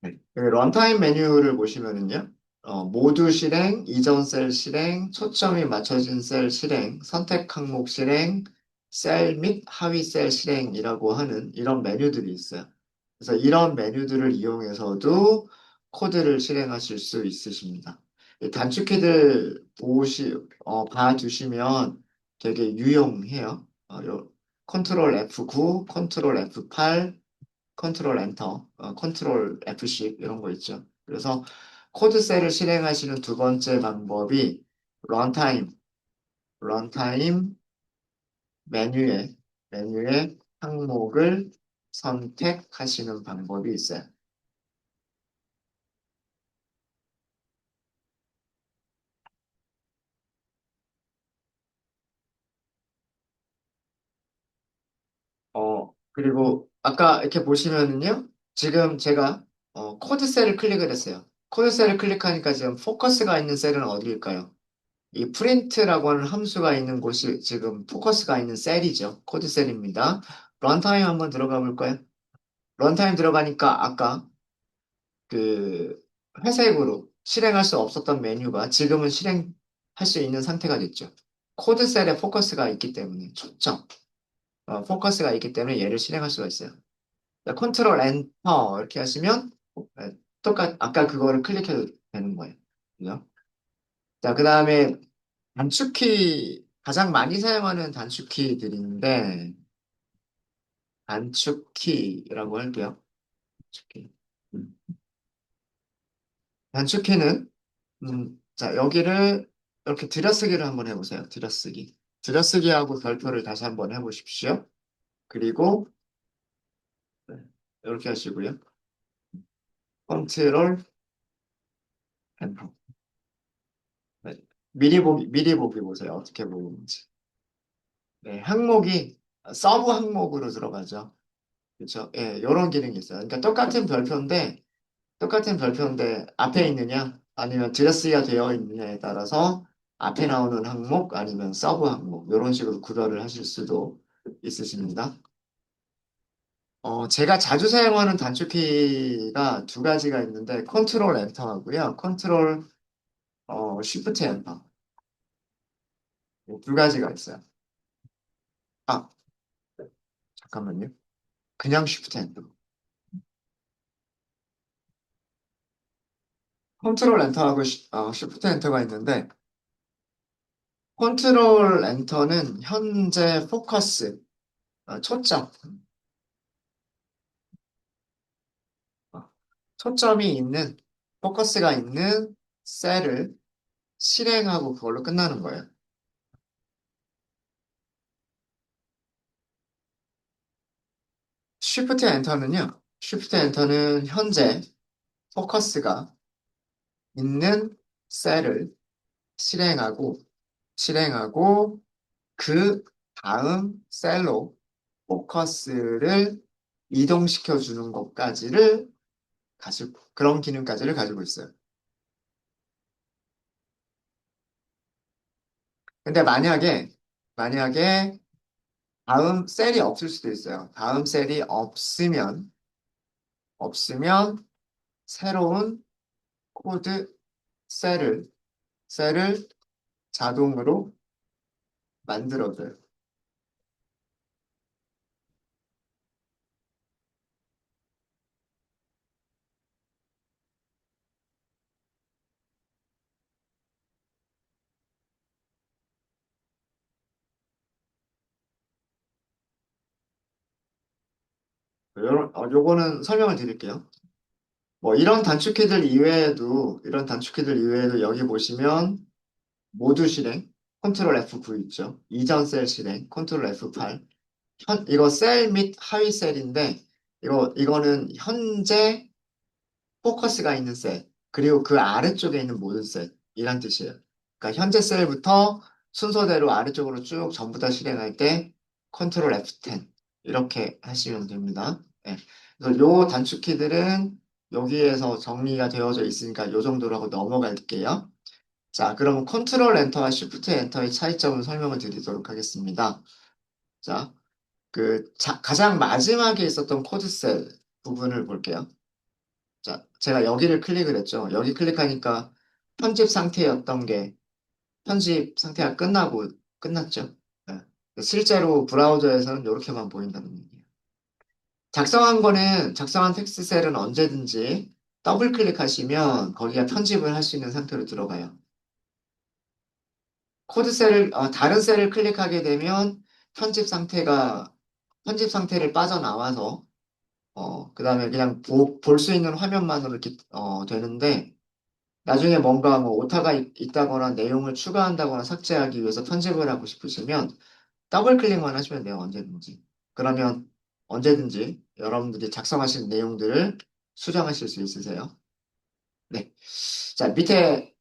네. 그 런타임 메뉴를 보시면은요, 모두 실행, 이전 셀 실행, 초점이 맞춰진 셀 실행, 선택 항목 실행, 셀 및 하위 셀 실행이라고 하는 이런 메뉴들이 있어요. 그래서 이런 메뉴들을 이용해서도 코드를 실행하실 수 있으십니다. 이 단축키들 봐두시면 되게 유용해요. 컨트롤 F9, 컨트롤 F8, 컨트롤 엔터, 컨트롤 F10 이런 거 있죠. 그래서 코드셀을 실행하시는 두 번째 방법이 런타임, 런타임 메뉴에 메뉴에 항목을 선택하시는 방법이 있어요. 그리고 아까 이렇게 보시면은요. 지금 제가 코드셀을 클릭을 했어요. 코드셀을 클릭하니까 지금 포커스가 있는 셀은 어디일까요? 이 프린트라고 하는 함수가 있는 곳이 지금 포커스가 있는 셀이죠. 코드 셀입니다. 런타임 한번 들어가 볼까요? 런타임 들어가니까 아까 그 회색으로 실행할 수 없었던 메뉴가 지금은 실행할 수 있는 상태가 됐죠. 코드 셀에 포커스가 있기 때문에 초점, 포커스가 있기 때문에 얘를 실행할 수가 있어요. 컨트롤 엔터 이렇게 하시면 아까 그거를 클릭해도 되는 거예요. 그죠? 자, 그 다음에 단축키, 가장 많이 사용하는 단축키들인데, 단축키라고 할게요. 단축키. 음. 단축키는, 자, 여기를 이렇게 들여쓰기를 한번 해보세요. 들여쓰기. 들여쓰기하고 별표를 다시 한번 해보십시오. 그리고, 네, 이렇게 하시고요. 컨트롤, 엔터. 네, 미리 보기 보세요. 어떻게 보는지. 네, 항목이 서브 항목으로 들어가죠. 그렇죠? 예, 이런 기능이 있어요. 그러니까 똑같은 별표인데 앞에 있느냐 아니면 드레스가 되어 있느냐에 따라서 앞에 나오는 항목 아니면 서브 항목 이런 식으로 구별을 하실 수도 있으십니다. 제가 자주 사용하는 단축키가 두 가지가 있는데 컨트롤 엔터하고요. 컨트롤 쉬프트 엔터 두 가지가 있어요. 아, 잠깐만요. 그냥 쉬프트 엔터. 컨트롤 엔터하고 쉬프트 엔터가 있는데 컨트롤 엔터는 현재 포커스, 초점, 초점이 있는, 포커스가 있는 셀을 실행하고 그걸로 끝나는 거예요. 쉬프트 엔터는 현재 포커스가 있는 셀을 실행하고, 실행하고, 그 다음 셀로 포커스를 이동시켜 주는 그런 기능까지를 가지고 있어요. 근데 만약에 다음 셀이 없을 수도 있어요. 다음 셀이 없으면 새로운 코드 셀을, 셀을 자동으로 만들어줘요. 요거는 설명을 드릴게요. 뭐 이런 단축키들 이외에도 여기 보시면 모두 실행, 컨트롤 F9 있죠. 이전 셀 실행, 컨트롤 F8. 이거 셀 및 하위 셀인데, 이거는 현재 포커스가 있는 셀, 그리고 그 아래쪽에 있는 모든 셀이란 뜻이에요. 그러니까 현재 셀부터 순서대로 아래쪽으로 쭉 전부 다 실행할 때 컨트롤 F10 이렇게 하시면 됩니다. 네. 그래서 요 단축키들은 여기에서 정리가 되어져 있으니까 요 정도로 하고 넘어갈게요. 자, 그럼 컨트롤 엔터와 쉬프트 엔터의 차이점을 설명을 드리도록 하겠습니다. 자, 가장 마지막에 있었던 코드 셀. 부분을 볼게요. 자, 제가 여기를 클릭을 했죠. 여기 클릭하니까 편집 상태였던 게 편집 상태가 끝났죠. 네. 실제로 브라우저에서는 이렇게만 보인다는 얘기예요. 작성한 텍스트 셀은 언제든지 더블 클릭하시면 거기가 편집을 할 수 있는 상태로 들어가요. 다른 셀을 클릭하게 되면 편집 상태가, 편집 상태를 빠져나와서, 그 다음에 그냥 볼 수 있는 화면만으로 이렇게, 되는데, 나중에 뭔가 뭐 오타가 있다거나 내용을 추가한다거나 삭제하기 위해서 편집을 하고 싶으시면 더블 클릭만 하시면 돼요, 언제든지. 그러면 언제든지 여러분들이 작성하신 내용들을 수정하실 수 있으세요. 네. 자, 밑에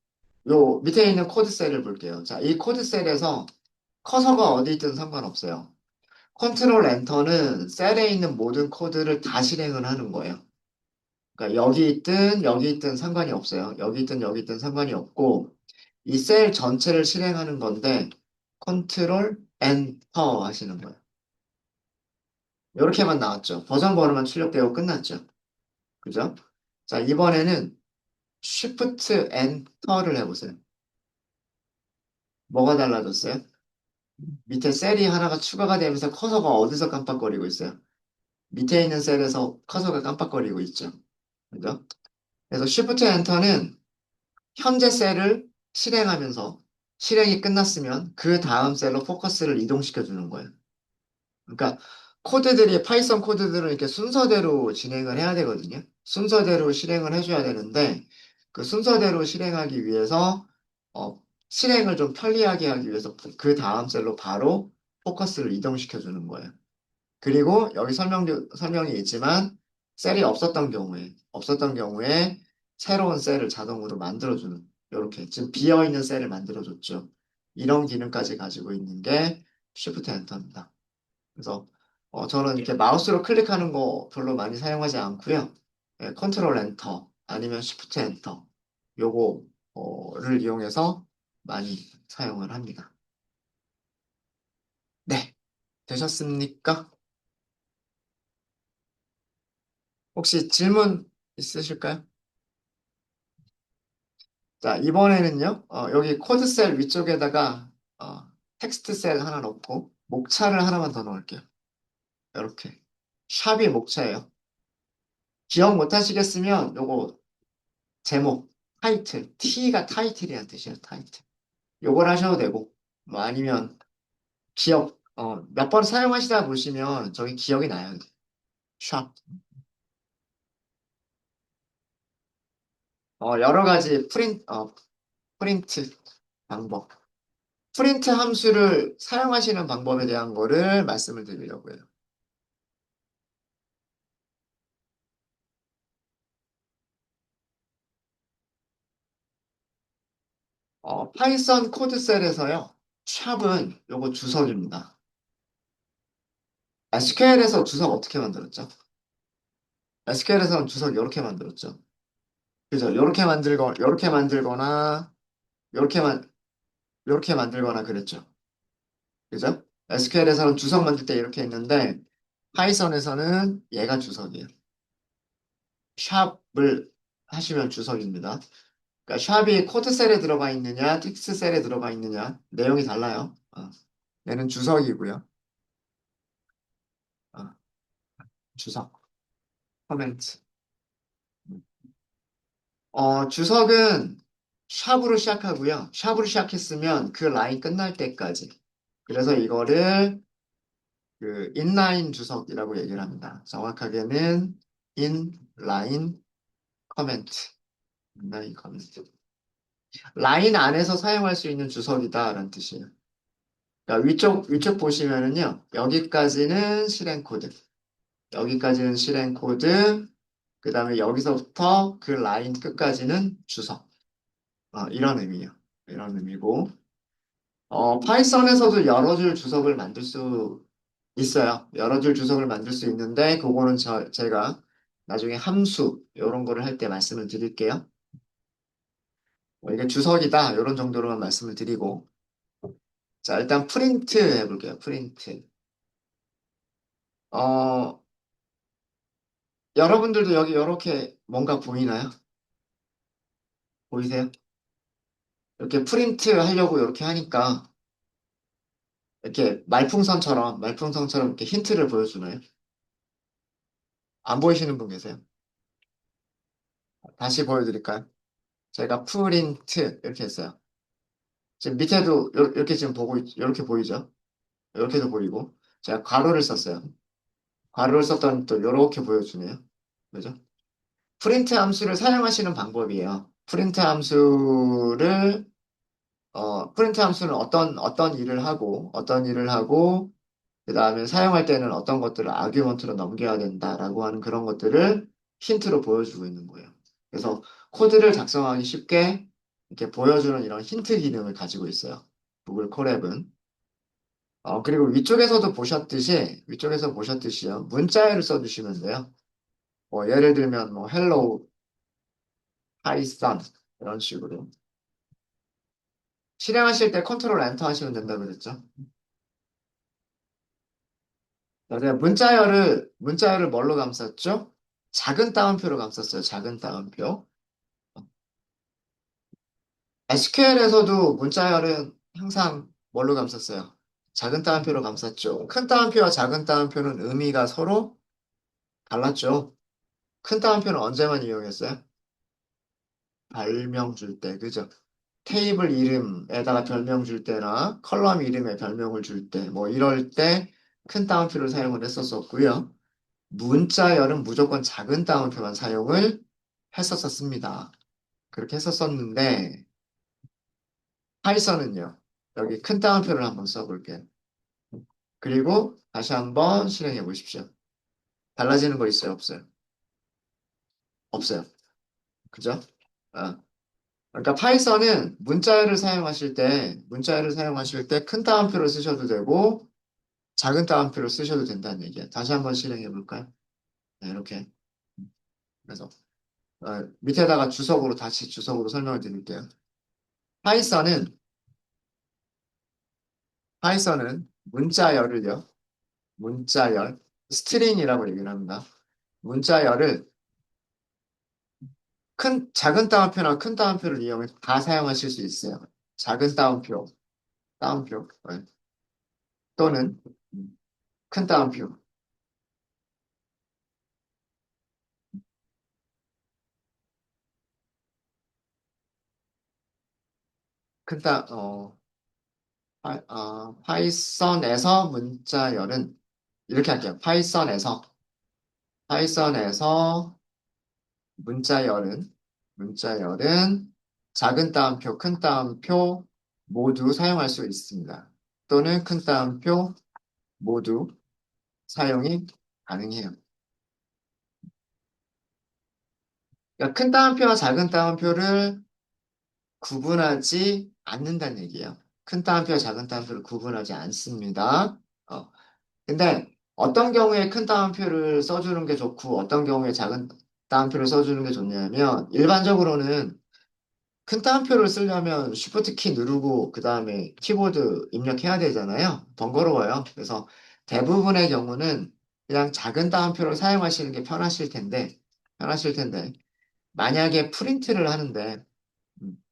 있는 코드 셀을 볼게요. 자, 이 코드 셀에서 커서가 어디 있든 상관없어요. 컨트롤 엔터는 셀에 있는 모든 코드를 다 실행을 하는 거예요. 그러니까 여기 있든 상관이 없어요. 여기 있든 상관이 없고, 이 셀 전체를 실행하는 건데, 컨트롤 엔터 하시는 거예요. 이렇게만 나왔죠. 버전 번호만 출력되고 끝났죠. 그죠? 자, 이번에는 Shift 엔터를 해보세요. 뭐가 달라졌어요? 밑에 셀이 하나가 추가가 되면서 커서가 어디서 깜빡거리고 있어요? 밑에 있는 셀에서 커서가 깜빡거리고 있죠. 그죠? 그래서 Shift 엔터는 현재 셀을 실행하면서 실행이 끝났으면 그 다음 셀로 포커스를 이동시켜 주는 거예요. 그러니까 파이썬 코드들은 이렇게 순서대로 진행을 해야 되거든요. 순서대로 실행을 해줘야 되는데 그 순서대로 실행하기 위해서 어, 실행을 좀 편리하게 하기 위해서 그 다음 셀로 바로 포커스를 이동시켜 주는 거예요. 그리고 여기 설명이 있지만 셀이 없었던 경우에 새로운 셀을 자동으로 만들어주는, 이렇게 지금 비어있는 셀을 만들어줬죠. 이런 기능까지 가지고 있는 게 Shift 엔터입니다. 그래서 저는 이렇게 마우스로 클릭하는 거 별로 많이 사용하지 않고요. 예, 컨트롤 엔터 아니면 Shift 엔터 요거를 이용해서 많이 사용을 합니다. 네, 되셨습니까? 혹시 질문 있으실까요? 자, 이번에는요, 여기 코드 셀 위쪽에다가, 텍스트 셀 하나 넣고, 목차를 하나만 더 넣을게요. 이렇게. 샵이 목차예요. 기억 못 하시겠으면, 요거, 제목, 타이틀, T가 타이틀이란 뜻이에요, 타이틀. 요걸 하셔도 되고, 뭐 아니면, 몇 번 사용하시다 보시면, 저기 기억이 나요. 샵. 여러 가지 프린트 방법. 프린트 함수를 사용하시는 방법에 대한 거를 말씀을 드리려고 해요. 파이썬 코드셀에서요. 샵은 요거 주석입니다. SQL에서 주석 어떻게 만들었죠? SQL에서는 주석 이렇게 만들었죠. 그죠? 요렇게 만들거나, 요렇게 요렇게 만들거나 그랬죠. 그죠? SQL에서는 주석 만들 때 이렇게 했는데, 파이썬에서는 얘가 주석이에요. 샵을 하시면 주석입니다. 그러니까 샵이 코드셀에 들어가 있느냐, 텍스트셀에 들어가 있느냐, 내용이 달라요. 얘는 주석이고요. 어, 주석, 커멘트. 주석은 샵으로 시작하고요. 샵으로 시작했으면 그 라인 끝날 때까지. 그래서 이거를 그 인라인 주석이라고 얘기를 합니다. 정확하게는 인라인 커멘트. 인라인 커멘트. 라인 안에서 사용할 수 있는 주석이다라는 뜻이에요. 그러니까 위쪽 보시면은요. 여기까지는 실행 코드. 여기까지는 실행 코드. 그 다음에 여기서부터 그 라인 끝까지는 주석. 이런 의미예요. 이런 의미고. 파이썬에서도 여러 줄 주석을 만들 수 있어요. 여러 줄 주석을 만들 수 있는데, 그거는 제가 나중에 함수, 이런 거를 할 때 말씀을 드릴게요. 이게 주석이다, 이런 정도로만 말씀을 드리고. 자, 일단 프린트 해볼게요. 프린트. 어, 여러분들도 여기 이렇게 뭔가 보이나요? 보이세요? 이렇게 프린트 하려고 이렇게 하니까 이렇게 말풍선처럼 이렇게 힌트를 보여주나요? 안 보이시는 분 계세요? 다시 보여드릴까요? 제가 프린트 이렇게 했어요. 지금 밑에도 이렇게 지금 이렇게 보이죠? 이렇게도 보이고 제가 괄호를 썼어요. 괄호를 썼더니 또 이렇게 보여주네요. 그죠? 프린트 함수를 사용하시는 방법이에요. 프린트 함수는 어떤 일을 하고, 그 다음에 사용할 때는 어떤 것들을 아규먼트로 넘겨야 된다라고 하는 그런 것들을 힌트로 보여주고 있는 거예요. 그래서 코드를 작성하기 쉽게 이렇게 보여주는 이런 힌트 기능을 가지고 있어요. 구글 콜앱은. 그리고 위쪽에서 보셨듯이요. 문자열을 써주시면 돼요. 뭐, 예를 들면, 뭐, hello, python, 이런 식으로. 실행하실 때 컨트롤 엔터 하시면 된다고 그랬죠. 제가 문자열을 뭘로 감쌌죠? 작은 따옴표로 감쌌어요. 작은 따옴표. SQL에서도 문자열은 항상 뭘로 감쌌어요? 작은 따옴표로 감쌌죠. 큰 따옴표와 작은 따옴표는 의미가 서로 달랐죠. 큰 따옴표는 언제만 이용했어요? 별명 줄 때, 그죠? 테이블 이름에다가 별명 줄 때나 컬럼 이름에 별명을 줄 때, 뭐 이럴 때 큰 따옴표를 사용을 했었었고요. 문자열은 무조건 작은 따옴표만 사용을 했었습니다. 그렇게 했었었는데, 파이썬은요, 여기 큰 따옴표를 한번 써볼게요. 그리고 다시 한번 실행해 보십시오. 달라지는 거 있어요, 없어요? 없어요. 그죠? 어. 그러니까 파이썬은 문자열을 사용하실 때 큰 따옴표를 쓰셔도 되고, 작은 따옴표를 쓰셔도 된다는 얘기예요. 다시 한번 실행해 볼까요? 네, 이렇게. 그래서, 밑에다가 다시 주석으로 설명을 드릴게요. 파이썬은 파이썬은 문자열, 스트링이라고 얘기를 합니다. 문자열을 작은 따옴표나 큰 따옴표를 이용해서 다 사용하실 수 있어요. 작은 따옴표, 또는 큰 따옴표, 큰 따, 어, 파이썬에서 이렇게 할게요. 파이썬에서 문자열은, 문자열은 작은 따옴표, 큰 따옴표 모두 사용할 수 있습니다. 또는 큰 따옴표 모두 사용이 가능해요. 그러니까 큰 따옴표와 작은 따옴표를 구분하지 않는다는 얘기예요. 큰 따옴표와 작은 따옴표를 구분하지 않습니다. 근데 어떤 경우에 큰 따옴표를 써주는 게 좋고 어떤 경우에 작은 따옴표를 써주는 게 좋냐면 일반적으로는 큰 따옴표를 쓰려면 Shift 키 누르고 그 다음에 키보드 입력해야 되잖아요. 번거로워요. 그래서 대부분의 경우는 그냥 작은 따옴표를 사용하시는 게 편하실 텐데 만약에 프린트를 하는데 음,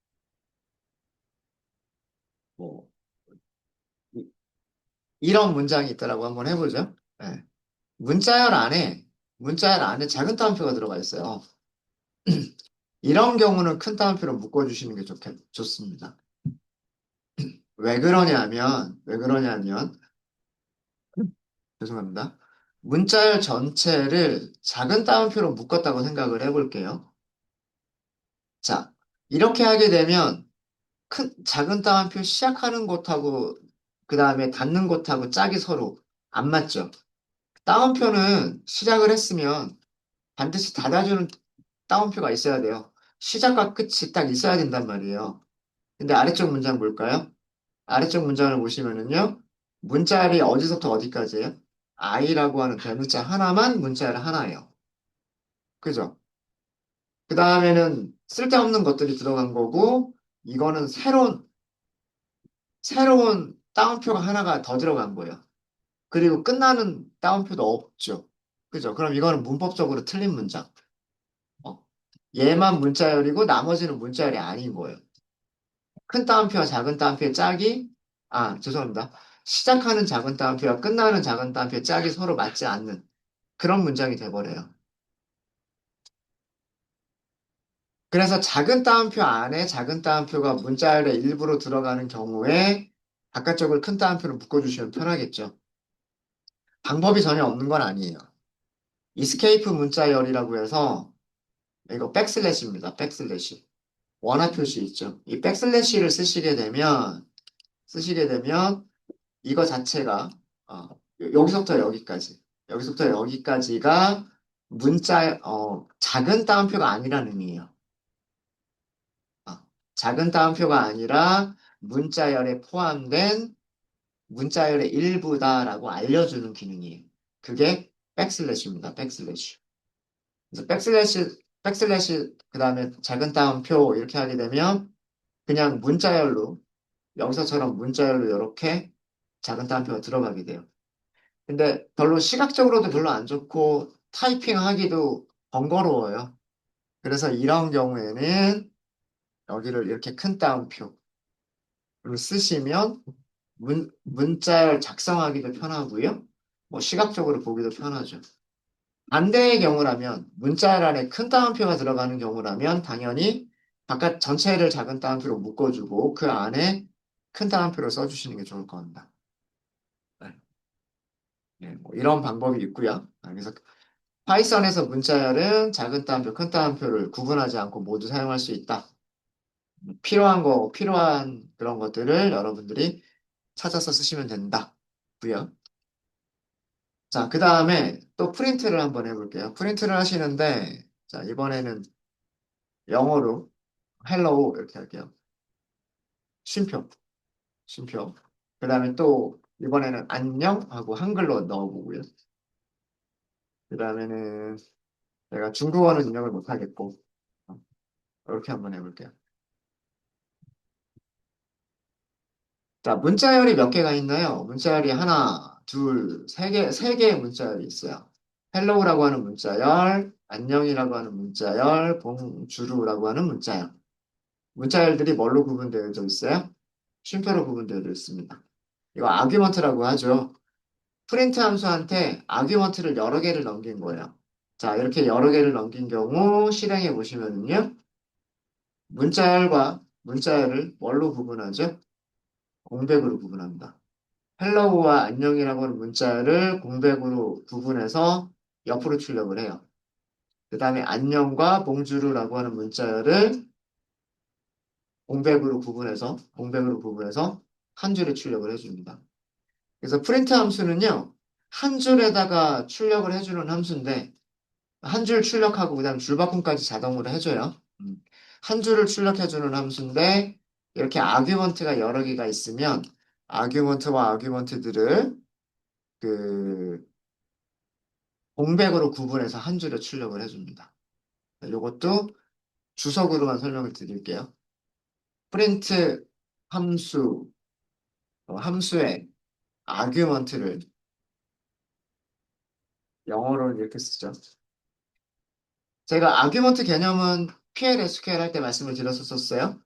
뭐 이- 이런 문장이 있더라고 한번 해보죠. 네. 문자열 안에 문자열 안에 작은 따옴표가 들어가 있어요. 이런 경우는 큰 따옴표로 묶어주시는 게 좋습니다. 왜 그러냐면 죄송합니다. 문자열 전체를 작은 따옴표로 묶었다고 생각을 해볼게요. 자, 이렇게 하게 되면 작은 따옴표 시작하는 곳하고 그 다음에 닫는 곳하고 짝이 서로 안 맞죠. 따옴표는 시작을 했으면 반드시 닫아주는 따옴표가 있어야 돼요. 시작과 끝이 딱 있어야 된단 말이에요. 근데 아래쪽 문장 볼까요? 아래쪽 문장을 보시면은요, 문자열이 어디서부터 어디까지예요? I라고 하는 대문자 하나만 문자열 하나예요. 그죠? 그 다음에는 쓸데없는 것들이 들어간 거고, 이거는 새로운 따옴표가 하나가 더 들어간 거예요. 그리고 끝나는 따옴표도 없죠. 그죠? 그럼 이거는 문법적으로 틀린 문장. 어. 얘만 문자열이고 나머지는 문자열이 아닌 거예요. 큰 따옴표와 작은 따옴표의 짝이, 죄송합니다. 시작하는 작은 따옴표와 끝나는 작은 따옴표의 짝이 서로 맞지 않는 그런 문장이 돼버려요. 그래서 작은 따옴표 안에 작은 따옴표가 문자열의 일부로 들어가는 경우에 바깥쪽을 큰 따옴표로 묶어주시면 편하겠죠. 방법이 전혀 없는 건 아니에요. 이스케이프 문자열이라고 해서 이거 백슬래시입니다. 백슬래시. 원화 표시 있죠. 이 백슬래시를 쓰시게 되면 이거 자체가 여기서부터 여기까지 여기서부터 여기까지가 작은 따옴표가 아니라는 의미예요. 어, 작은 따옴표가 아니라 문자열에 포함된 문자열의 일부다라고 알려주는 기능이에요. 그게 백슬래시입니다. 백슬래시. 그래서 백슬래시 그 다음에 작은 따옴표 이렇게 하게 되면 그냥 문자열로 여기서처럼 문자열로 이렇게 작은 따옴표가 들어가게 돼요. 근데 별로 시각적으로도 별로 안 좋고 타이핑하기도 번거로워요. 그래서 이런 경우에는 여기를 이렇게 큰 따옴표로 쓰시면 문자열 작성하기도 편하고요. 뭐 시각적으로 보기도 편하죠. 반대의 경우라면 문자열 안에 큰 따옴표가 들어가는 경우라면 당연히 바깥 전체를 작은 따옴표로 묶어주고 그 안에 큰 따옴표로 써주시는 게 좋을 겁니다. 네, 네, 뭐 이런 방법이 있고요. 그래서 파이썬에서 문자열은 작은 따옴표, 큰 따옴표를 구분하지 않고 모두 사용할 수 있다. 필요한 그런 것들을 여러분들이 찾아서 쓰시면 된다. 고요. 자, 그 다음에 또 프린트를 한번 해볼게요. 프린트를 하시는데, 자, 이번에는 영어로 hello 이렇게 할게요. 쉼표, 쉼표. 그 다음에 또 이번에는 안녕 하고 한글로 넣어보고요. 그 다음에는 제가 중국어는 입력을 못하겠고, 이렇게 한번 해볼게요. 자, 문자열이 몇 개가 있나요? 문자열이 하나, 둘, 세 개의 문자열이 있어요. 헬로우라고 하는 문자열, 안녕이라고 하는 문자열, 봉주루라고 하는 문자열. 문자열들이 뭘로 구분되어져 있어요? 쉼표로 구분되어져 있습니다. 이거 아규먼트라고 하죠. 프린트 함수한테 아규먼트를 여러 개를 넘긴 거예요. 자, 이렇게 여러 개를 넘긴 경우 실행해 보시면은요. 문자열과 문자열을 뭘로 구분하죠? 공백으로 구분합니다. 헬로우와 안녕이라고 하는 문자를 공백으로 구분해서 옆으로 출력을 해요. 그 다음에 안녕과 봉주르라고 하는 문자를 공백으로 구분해서 한 줄에 출력을 해줍니다. 그래서 프린트 함수는요, 한 줄에다가 출력을 해주는 함수인데, 한 줄 출력하고 그다음 줄바꿈까지 자동으로 해줘요. 한 줄을 출력해주는 함수인데, 이렇게 아규먼트가 여러 개가 있으면, 아규먼트와 아규먼트들을 그 공백으로 구분해서 한 줄에 출력을 해줍니다. 이것도 주석으로만 설명을 드릴게요. 프린트 함수, 함수의 아규먼트를 영어로는 이렇게 쓰죠. 제가 아규먼트 개념은 PL, SQL 할 때 말씀을 드렸었어요.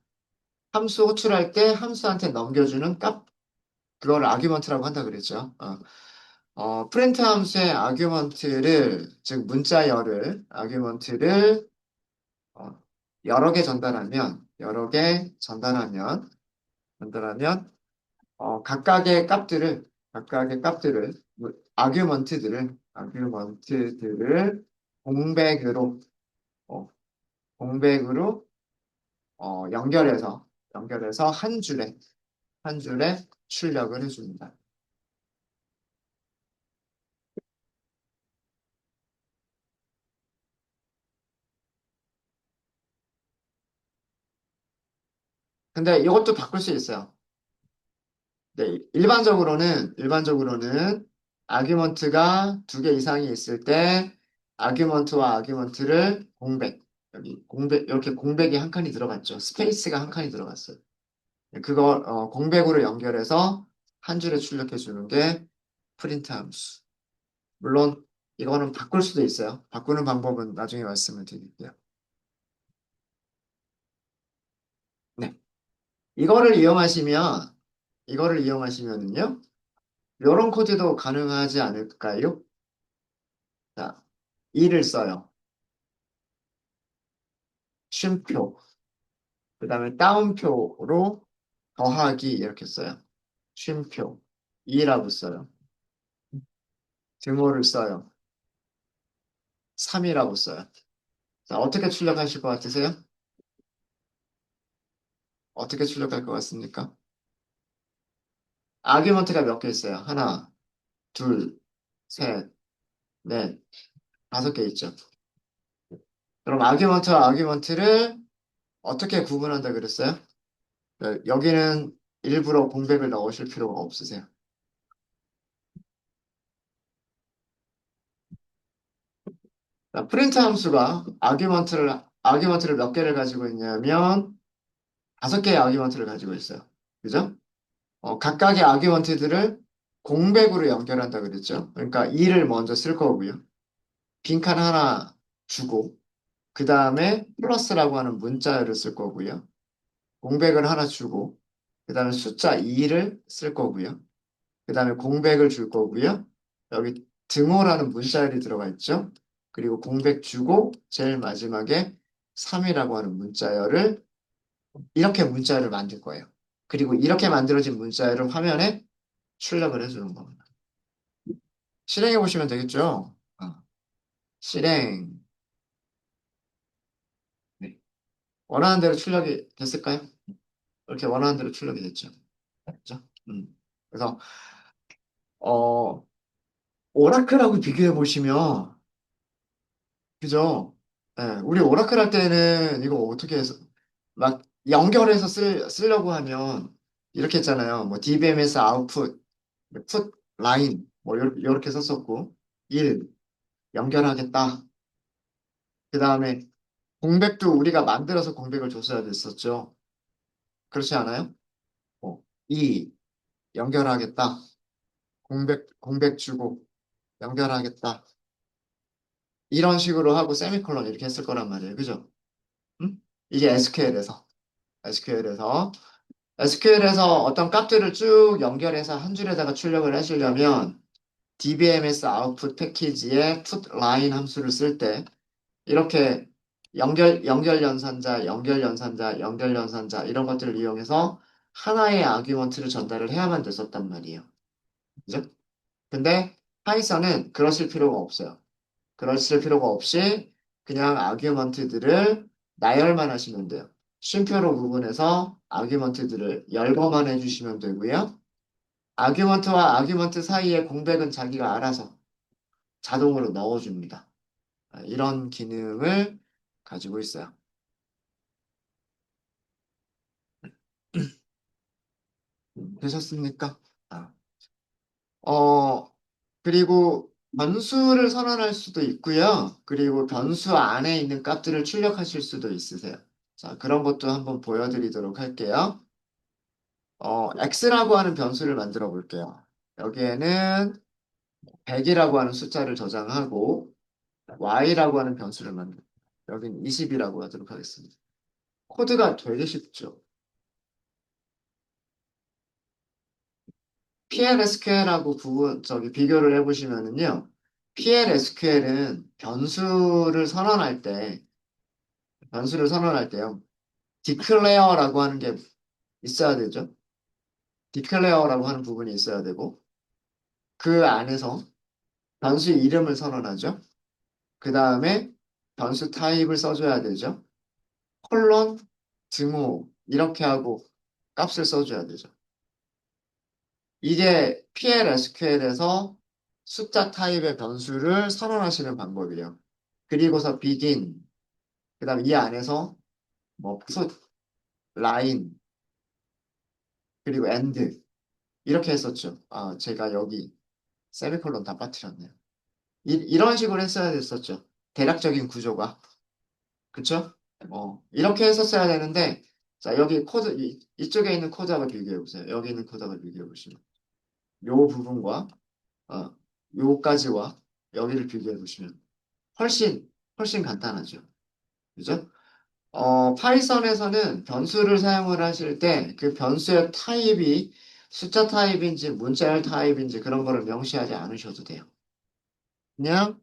함수 호출할 때 함수한테 넘겨주는 값, 그걸 아규먼트라고 한다 그랬죠. 프린트 함수의 아규먼트를, 즉 문자열을, 아규먼트를 어, 여러 개 전달하면, 각각의 값들을, 아규먼트들을 공백으로, 어, 공백으로, 연결해서 한 줄에 출력을 해줍니다. 근데 이것도 바꿀 수 있어요. 네, 일반적으로는 아규먼트가 두 개 이상이 있을 때 아규먼트와 아규먼트를 여기 공백, 이렇게 공백이 한 칸이 들어갔죠. 스페이스가 한 칸이 들어갔어요. 네, 그거 공백으로 연결해서 한 줄에 출력해 주는 게 프린트 함수. 물론 이거는 바꿀 수도 있어요. 바꾸는 방법은 나중에 말씀을 드릴게요. 네. 이거를 이용하시면, 이거를 이용하시면은요, 이런 코드도 가능하지 않을까요? 자, 이를 써요. 쉼표. 그 다음에 다운표로 더하기 이렇게 써요. 쉼표. 이라고 써요. 등호를 써요. 3이라고 써요. 자, 어떻게 출력하실 것 같으세요? 어떻게 출력할 것 같습니까? 아규먼트가 몇 개 있어요? 하나, 둘, 셋, 넷, 5개 있죠. 그럼 아규먼트와 아규먼트를 어떻게 구분한다 그랬어요? 여기는 일부러 공백을 넣으실 필요가 없으세요. 자, 프린트 함수가 아규먼트를 몇 개를 가지고 있냐면 5개의 아규먼트를 가지고 있어요. 그죠? 각각의 아규먼트들을 공백으로 연결한다 그랬죠. 그러니까 2를 먼저 쓸 거고요. 빈칸 하나 주고 그 다음에 플러스라고 하는 문자를 쓸 거고요. 공백을 하나 주고 그 다음에 숫자 2를 쓸 거고요. 그 다음에 공백을 줄 거고요. 여기 등호라는 문자열이 들어가 있죠. 그리고 공백 주고 제일 마지막에 3이라고 하는 문자열을 이렇게 문자열을 만들 거예요. 그리고 이렇게 만들어진 문자열을 화면에 출력을 해주는 겁니다. 실행해 보시면 되겠죠. 실행. 네. 원하는 대로 출력이 됐을까요? 이렇게 원하는 대로 출력이 됐죠. 그죠? 그래서 어, 오라클하고 비교해 보시면 그죠? 예, 우리 오라클 할 때는 이거 어떻게 해서 막 연결해서 쓰려고 하면 이렇게 했잖아요. 뭐 DBMS 아웃풋, 풋 라인 뭐 이렇게 썼었고 1 연결하겠다. 그 다음에 공백도 우리가 만들어서 공백을 줬어야 됐었죠. 그렇지 않아요? 2 연결하겠다. 공백 주고 연결하겠다. 이런 식으로 하고 세미콜론 이렇게 했을 거란 말이에요. 그죠? 음? 이게 SQL에서 SQL에서 어떤 값들을 쭉 연결해서 한 줄에다가 출력을 하시려면 DBMS 아웃풋 패키지에 put line 함수를 쓸 때 이렇게 연결 연산자, 연결 연산자, 연결 연산자 이런 것들을 이용해서 하나의 아규먼트를 전달을 해야만 됐었단 말이에요. 그죠? 근데 파이썬은 그러실 필요가 없어요. 그러실 필요가 없이 그냥 아규먼트들을 나열만 하시면 돼요. 쉼표로 구분해서 아규먼트들을 열거만 해주시면 되고요. 아규먼트와 아규먼트 사이의 공백은 자기가 알아서 자동으로 넣어줍니다. 이런 기능을 가지고 있어요. 되셨습니까? 아. 어, 그리고 변수를 선언할 수도 있고요. 그리고 변수 안에 있는 값들을 출력하실 수도 있으세요. 자, 그런 것도 한번 보여드리도록 할게요. x라고 하는 변수를 만들어 볼게요. 여기에는 100이라고 하는 숫자를 저장하고 y라고 하는 변수를 만들어. 여긴 20이라고 하도록 하겠습니다. 코드가 되게 쉽죠. PLSQL하고 비교를 해보시면은요. PLSQL은 변수를 선언할 때요. declare라고 하는 게 있어야 되죠. declare라고 하는 부분이 있어야 되고, 그 안에서 변수 이름을 선언하죠. 그 다음에 변수 타입을 써줘야 되죠. 콜론, 등호, 이렇게 하고 값을 써줘야 되죠. 이게 PLSQL에서 숫자 타입의 변수를 선언하시는 방법이에요. 그리고서 begin, 그 다음 이 안에서 뭐 put, line, 그리고 end 이렇게 했었죠. 아, 제가 여기 세미콜론 다 빠뜨렸네요. 이런 식으로 했어야 됐었죠. 대략적인 구조가. 그쵸? 이렇게 했었어야 되는데, 자, 여기 코드, 이쪽에 있는 코드하고 비교해 보세요. 여기 있는 코드하고 비교해 보시면. 요 부분과, 어, 요까지와 여기를 비교해 보시면 훨씬 간단하죠. 그죠? 파이썬에서는 변수를 사용을 하실 때 그 변수의 타입이 숫자 타입인지 문자열 타입인지 그런 거를 명시하지 않으셔도 돼요. 그냥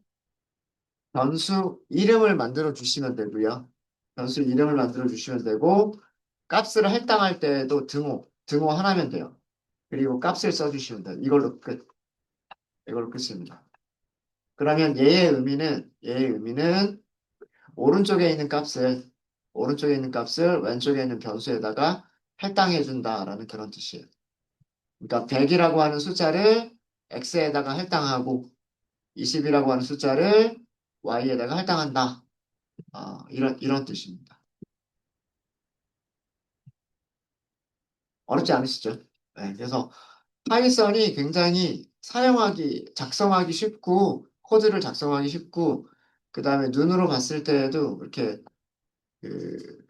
변수 이름을 만들어 주시면 되고요. 변수 이름을 만들어 주시면 되고 값을 할당할 때에도 등호 하나면 돼요. 그리고 값을 써주시면 돼요. 이걸로 끝입니다. 그러면 얘의 의미는 오른쪽에 있는 값을 왼쪽에 있는 변수에다가 할당해 준다라는 그런 뜻이에요. 그러니까 100이라고 하는 숫자를 x에다가 할당하고 20이라고 하는 숫자를 y에다가 할당한다. 이런 뜻입니다. 어렵지 않으시죠? 네, 그래서 파이썬이 굉장히 작성하기 쉽고 코드를 작성하기 쉽고 그 다음에 눈으로 봤을 때에도 이렇게 그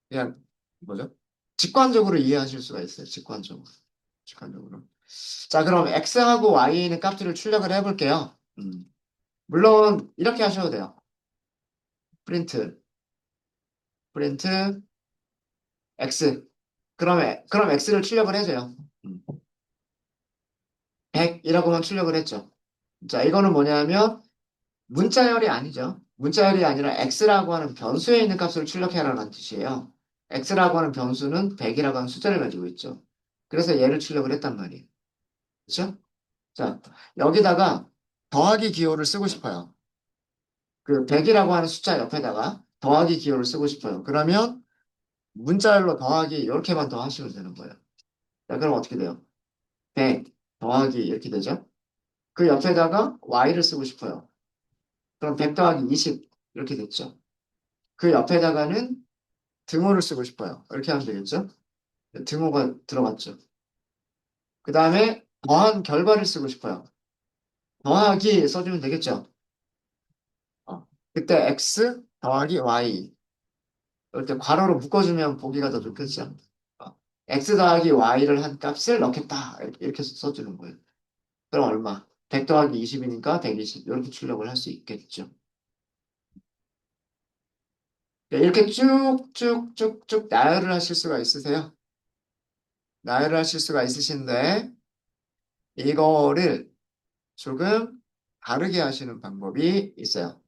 그냥 뭐죠? 직관적으로 이해하실 수가 있어요. 직관적으로. 자, 그럼 x하고 y에 있는 값들을 출력을 해볼게요. 물론 이렇게 하셔도 돼요. 프린트, 프린트 x. 그럼 x를 출력을 해줘요. 100이라고만 출력을 했죠. 자, 이거는 뭐냐면 문자열이 아니죠. 문자열이 아니라 x라고 하는 변수에 있는 값을 출력해라는 뜻이에요. x라고 하는 변수는 100이라고 하는 숫자를 가지고 있죠. 그래서 얘를 출력을 했단 말이에요. 그렇죠? 자, 여기다가 더하기 기호를 쓰고 싶어요. 그 100이라고 하는 숫자 옆에다가 더하기 기호를 쓰고 싶어요. 그러면 문자열로 더하기 이렇게만 더하시면 되는 거예요. 자, 그럼 어떻게 돼요? 100 더하기 이렇게 되죠? 그 옆에다가 y를 쓰고 싶어요. 그럼 100 더하기 20 이렇게 됐죠? 그 옆에다가는 등호를 쓰고 싶어요. 이렇게 하면 되겠죠? 등호가 들어갔죠. 그 다음에 더한 결과를 쓰고 싶어요. 더하기 써주면 되겠죠? 그때 x 더하기 y 이렇게 괄호로 묶어주면 보기가 더 좋겠죠? x 더하기 y를 한 값을 넣겠다. 이렇게 써주는 거예요. 그럼 얼마? 100 더하기 20이니까 120. 이렇게 출력을 할 수 있겠죠. 네, 이렇게 쭉쭉쭉쭉 나열을 하실 수가 있으세요? 나열을 하실 수가 있으신데 이거를 조금 다르게 하시는 방법이 있어요.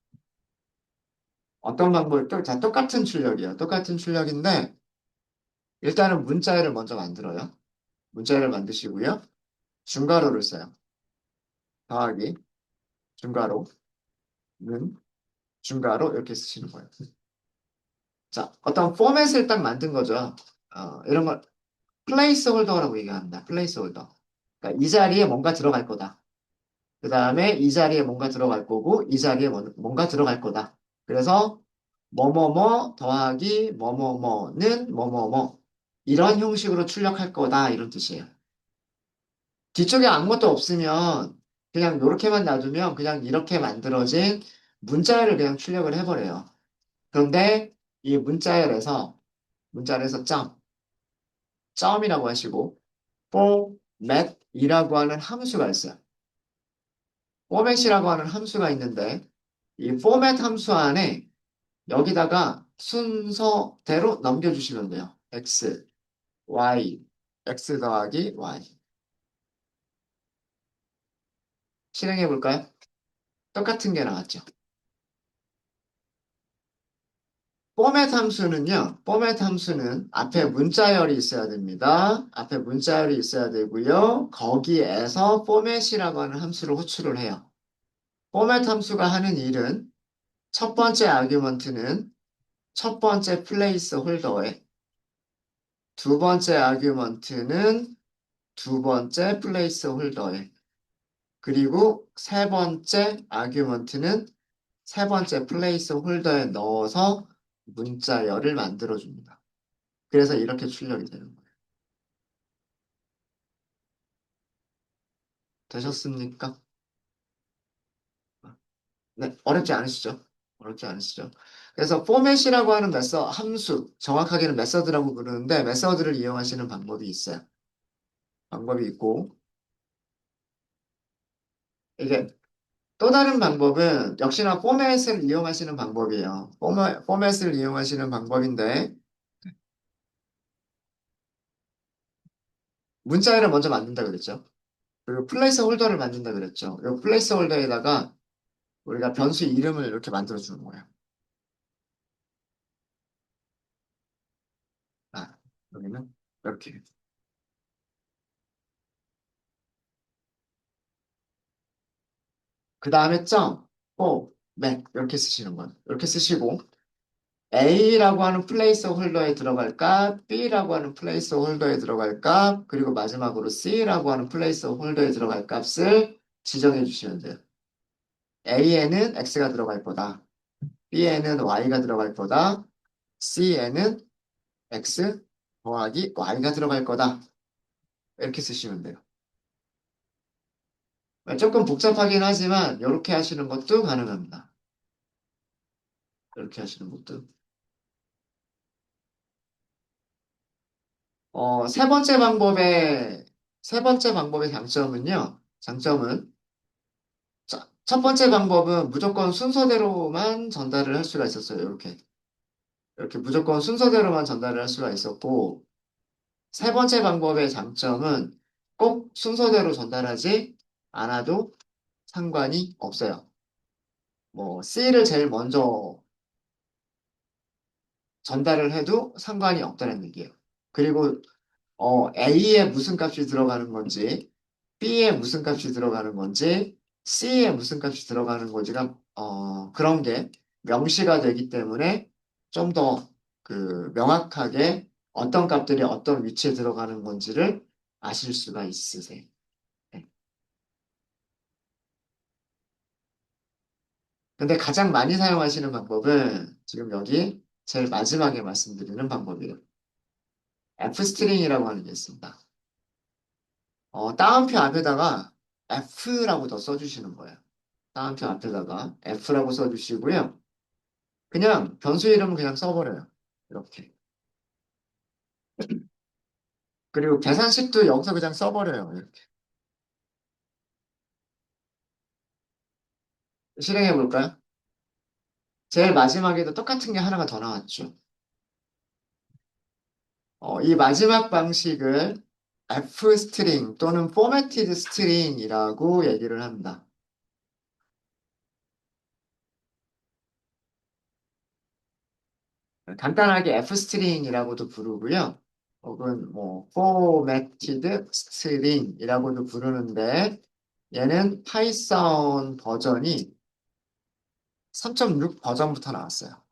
어떤 방법이 자, 똑같은 출력이에요. 똑같은 출력인데 일단은 문자열을 먼저 만들어요. 문자열을 만드시고요. 중괄호를 써요. 더하기 중괄호는 중괄호 이렇게 쓰시는 거예요. 자, 어떤 포맷을 딱 만든 거죠. 이런 걸 플레이스 홀더라고 얘기합니다. 플레이스 홀더. 그러니까 이 자리에 뭔가 들어갈 거다. 그 다음에 이 자리에 뭔가 들어갈 거고 이 자리에 뭔가 들어갈 거다. 그래서 뭐뭐뭐 더하기 뭐뭐뭐는 뭐뭐뭐 이런 형식으로 출력할 거다 이런 뜻이에요. 뒤쪽에 아무것도 없으면 그냥 이렇게만 놔두면 그냥 이렇게 만들어진 문자열을 그냥 출력을 해버려요. 그런데 이 문자열에서 점이라고 하시고 format이라고 하는 함수가 있어요. format이라고 하는 함수가 있는데 이 format 함수 안에 여기다가 순서대로 넘겨주시면 돼요. y, x 더하기 y. 실행해 볼까요? 똑같은 게 나왔죠. 포맷 함수는 앞에 문자열이 있어야 됩니다. 앞에 문자열이 있어야 되고요. 거기에서 포맷이라고 하는 함수를 호출을 해요. 포맷 함수가 하는 일은 첫 번째 아규먼트는 첫 번째 플레이스 홀더에 두 번째 아규먼트는 두 번째 플레이스 홀더에 그리고 세 번째 아규먼트는 세 번째 플레이스 홀더에 넣어서 문자열을 만들어줍니다. 그래서 이렇게 출력이 되는 거예요. 되셨습니까? 네, 어렵지 않으시죠? 어렵지 않으시죠? 그래서 포맷이라고 하는 함수, 정확하게는 메서드라고 부르는데 메서드를 이용하시는 방법이 있어요. 방법이 있고 이게 또 다른 방법은 역시나 포맷을 이용하시는 방법이에요. 포맷을 이용하시는 방법인데 문자열을 먼저 만든다 그랬죠. 그리고 플레이스 홀더를 만든다 그랬죠. 이 플레이스 홀더에다가 우리가 변수 이름을 이렇게 만들어 주는 거예요. 아, 여기는 이렇게. 그 다음에 점, 오, 맥 이렇게 쓰시는 거예요. 이렇게 쓰시고 A라고 하는 플레이스 홀더에 들어갈까? B라고 하는 플레이스 홀더에 들어갈까? 그리고 마지막으로 C라고 하는 플레이스 홀더에 들어갈 값을 지정해 주시면 돼요. A에는 X가 들어갈 거다. B에는 Y가 들어갈 거다. C에는 X 더하기 Y가 들어갈 거다. 이렇게 쓰시면 돼요. 조금 복잡하긴 하지만 이렇게 하시는 것도 가능합니다. 이렇게 하시는 것도. 세 번째 방법의 장점은 자, 첫 번째 방법은 무조건 순서대로만 전달을 할 수가 있었어요. 이렇게 무조건 순서대로만 전달을 할 수가 있었고, 세 번째 방법의 장점은 꼭 순서대로 전달하지 않아도 상관이 없어요. 뭐, C를 제일 먼저 전달을 해도 상관이 없다는 얘기예요. 그리고 A에 무슨 값이 들어가는 건지, B에 무슨 값이 들어가는 건지, C에 무슨 값이 들어가는 건지가, 그런 게 명시가 되기 때문에 좀 더 그 명확하게 어떤 값들이 어떤 위치에 들어가는 건지를 아실 수가 있으세요. 네. 근데 가장 많이 사용하시는 방법은 지금 여기 제일 마지막에 말씀드리는 방법이에요. F스트링이라고 하는 게 있습니다. 따옴표 앞에다가 F라고 더 써주시는 거예요. 따옴표 앞에다가 F라고 써주시고요. 그냥 변수 이름은 그냥 써버려요. 이렇게. 그리고 계산식도 여기서 그냥 써버려요. 이렇게. 실행해 볼까요? 제일 마지막에도 똑같은 게 하나가 더 나왔죠. 이 마지막 방식을 F 스트링 또는 formatted string이라고 얘기를 합니다. 간단하게 F 스트링이라고도 부르고요. 혹은 뭐 formatted string이라고도 부르는데 얘는 파이썬 버전이 3.6 버전부터 나왔어요.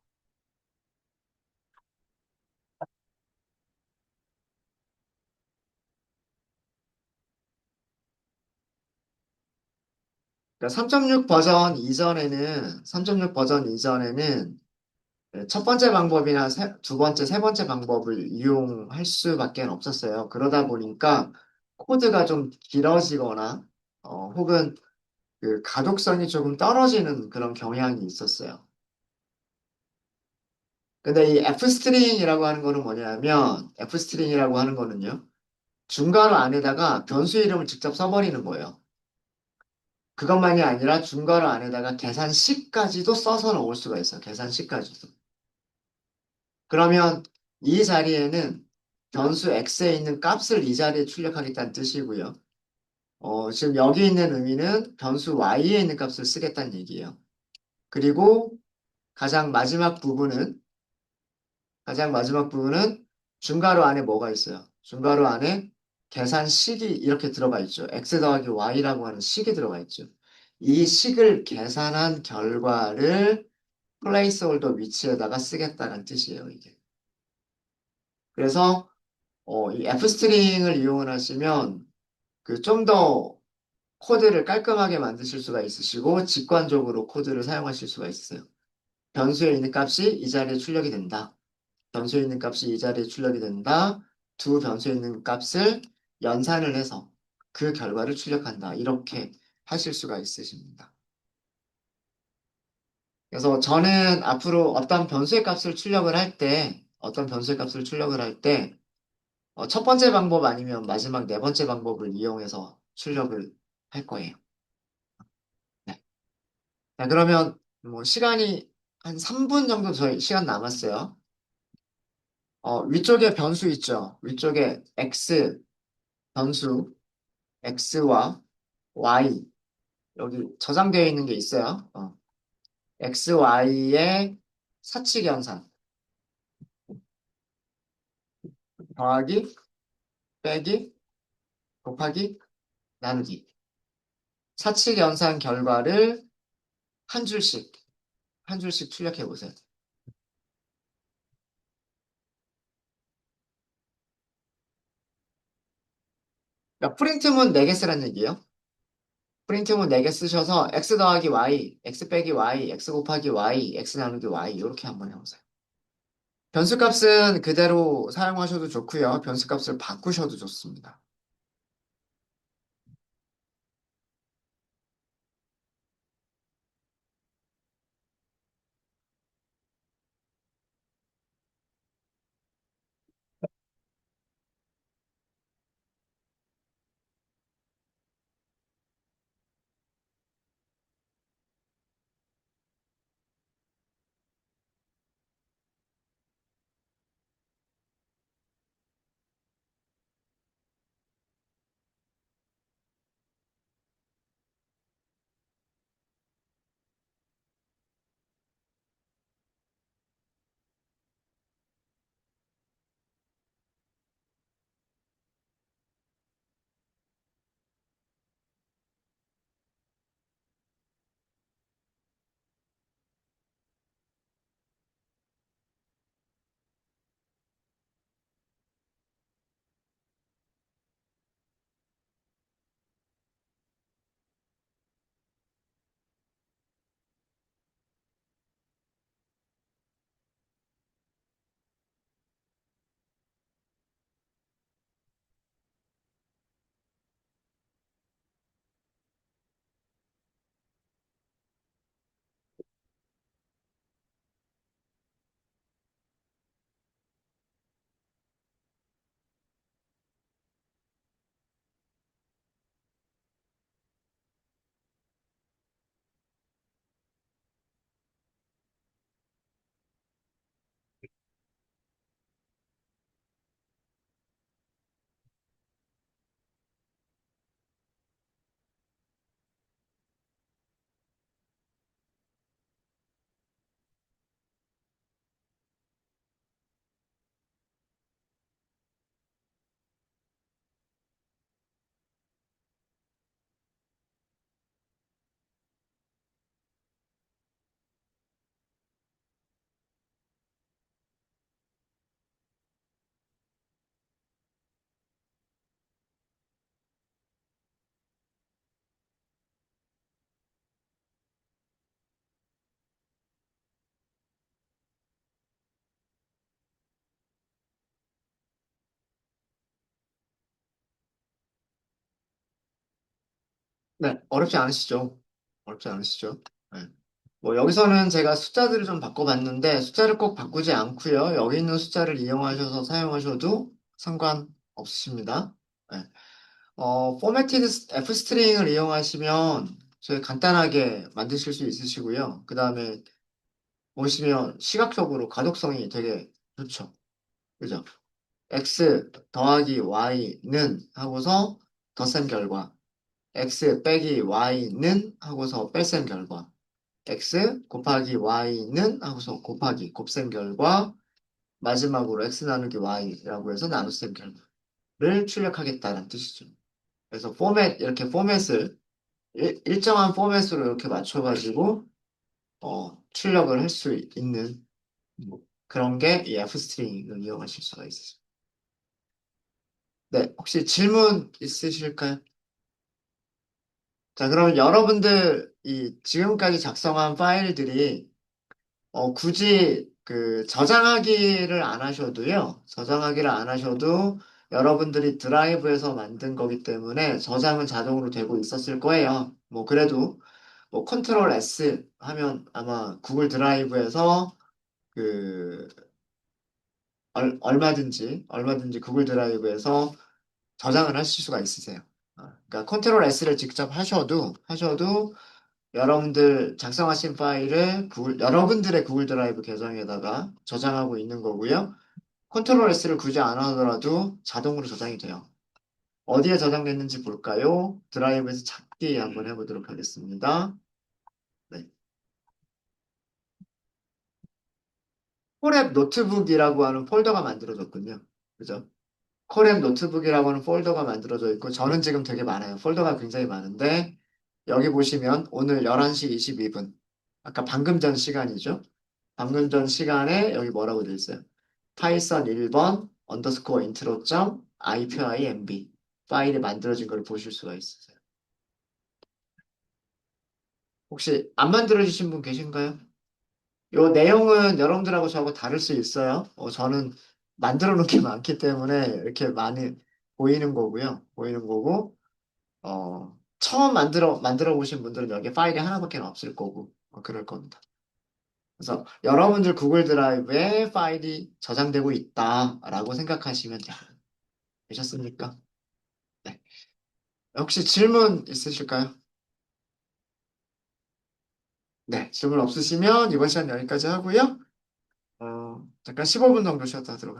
그러니까 3.6 버전 이전에는 첫 번째 방법이나 두 번째, 세 번째 방법을 이용할 수밖에 없었어요. 그러다 보니까 코드가 좀 길어지거나 혹은 그 가독성이 조금 떨어지는 그런 경향이 있었어요. 근데 이 F스트링이라고 하는 거는 뭐냐면 F스트링이라고 하는 거는요. 중괄호 안에다가 변수 이름을 직접 써버리는 거예요. 그것만이 아니라 중괄호 안에다가 계산식까지도 써서 넣을 수가 있어요. 계산식까지도. 그러면 이 자리에는 변수 x에 있는 값을 이 자리에 출력하겠다는 뜻이고요. 지금 여기 있는 의미는 변수 y에 있는 값을 쓰겠다는 얘기예요. 그리고 가장 마지막 부분은 가장 마지막 부분은 중괄호 안에 뭐가 있어요? 중괄호 안에 계산식이 이렇게 들어가 있죠. x 더하기 y라고 하는 식이 들어가 있죠. 이 식을 계산한 결과를 플레이스홀더 위치에다가 쓰겠다는 뜻이에요, 이게. 그래서 이 F스트링을 이용을 하시면 그 좀 더 코드를 깔끔하게 만드실 수가 있으시고 직관적으로 코드를 사용하실 수가 있어요. 변수에 있는 값이 이 자리에 출력이 된다. 변수에 있는 값이 이 자리에 출력이 된다. 두 변수에 있는 값을 연산을 해서 그 결과를 출력한다. 이렇게 하실 수가 있으십니다. 그래서 저는 앞으로 어떤 변수의 값을 출력을 할 때, 첫 번째 방법 아니면 마지막 네 번째 방법을 이용해서 출력을 할 거예요. 자, 그러면 뭐 시간이 한 3분 정도 저희 시간 남았어요. 위쪽에 변수 있죠? 위쪽에 x 변수, x와 y 여기 저장되어 있는 게 있어요. x, y의 사칙 연산 더하기, 빼기, 곱하기, 나누기. 사칙 연산 결과를 한 줄씩, 한 줄씩 출력해 보세요. 그러니까 프린트문 4개 쓰라는 얘기예요. 프린트문 4개 쓰셔서 x 더하기 y, x 빼기 y, x 곱하기 y, x 나누기 y 이렇게 한번 해보세요. 변수값은 그대로 사용하셔도 좋고요. 변수값을 바꾸셔도 좋습니다. 네, 어렵지 않으시죠? 어렵지 않으시죠? 네. 뭐 여기서는 제가 숫자들을 좀 바꿔봤는데 숫자를 꼭 바꾸지 않고요. 여기 있는 숫자를 이용하셔서 사용하셔도 상관없으십니다. 네. 포매티드 F 스트링을 이용하시면 저희 간단하게 만드실 수 있으시고요. 그 다음에 보시면 시각적으로 가독성이 되게 좋죠. 그죠? x 더하기 y는 하고서 덧셈 결과, x 빼기 y는 하고서 뺄셈 결과, x 곱하기 y는 하고서 곱하기 곱셈 결과, 마지막으로 x 나누기 y라고 해서 나눗셈 결과를 출력하겠다는 뜻이죠. 그래서 이렇게 포맷을 일정한 포맷으로 이렇게 맞춰가지고 출력을 할 수 있는 뭐 그런 게 이 F스트링을 이용하실 수가 있어요. 네, 혹시 질문 있으실까요? 자, 그럼 여러분들 이 지금까지 작성한 파일들이 굳이 그 저장하기를 안 하셔도요. 저장하기를 안 하셔도 여러분들이 드라이브에서 만든 거기 때문에 저장은 자동으로 되고 있었을 거예요. 뭐 그래도 뭐 컨트롤 S 하면 아마 구글 드라이브에서 그 얼마든지 구글 드라이브에서 저장을 하실 수가 있으세요. 그러니까 컨트롤 S를 직접 하셔도 여러분들 작성하신 파일을 여러분들의 구글 드라이브 계정에다가 저장하고 있는 거고요. 컨트롤 S를 굳이 안 하더라도 자동으로 저장이 돼요. 어디에 저장됐는지 볼까요? 드라이브에서 찾기 한번 해보도록 하겠습니다. 네. 콜앱 노트북이라고 하는 폴더가 만들어졌군요. 그죠? 콜앱 노트북이라고 하는 폴더가 만들어져 있고, 저는 지금 되게 많아요. 폴더가 굉장히 많은데, 여기 보시면 오늘 11시 22분, 아까 방금 전 시간이죠? 방금 전 시간에 여기 뭐라고 되어 있어요? 파이썬 1번 언더스코어 인트로 점 IPIMB 파일이 만들어진 걸 보실 수가 있으세요. 혹시 안 만들어주신 분 계신가요? 요 내용은 여러분들하고 저하고 다를 수 있어요. 저는 만들어 놓은 게 많기 때문에 이렇게 많이 보이는 거고요. 보이는 거고, 처음 만들어 보신 분들은 여기 파일이 하나밖에 없을 거고, 그럴 겁니다. 그래서 여러분들 구글 드라이브에 파일이 저장되고 있다라고 생각하시면 돼요. 되셨습니까? 네. 혹시 질문 있으실까요? 네, 질문 없으시면 이번 시간 여기까지 하고요. 잠깐 15분 정도 쉬었다 하도록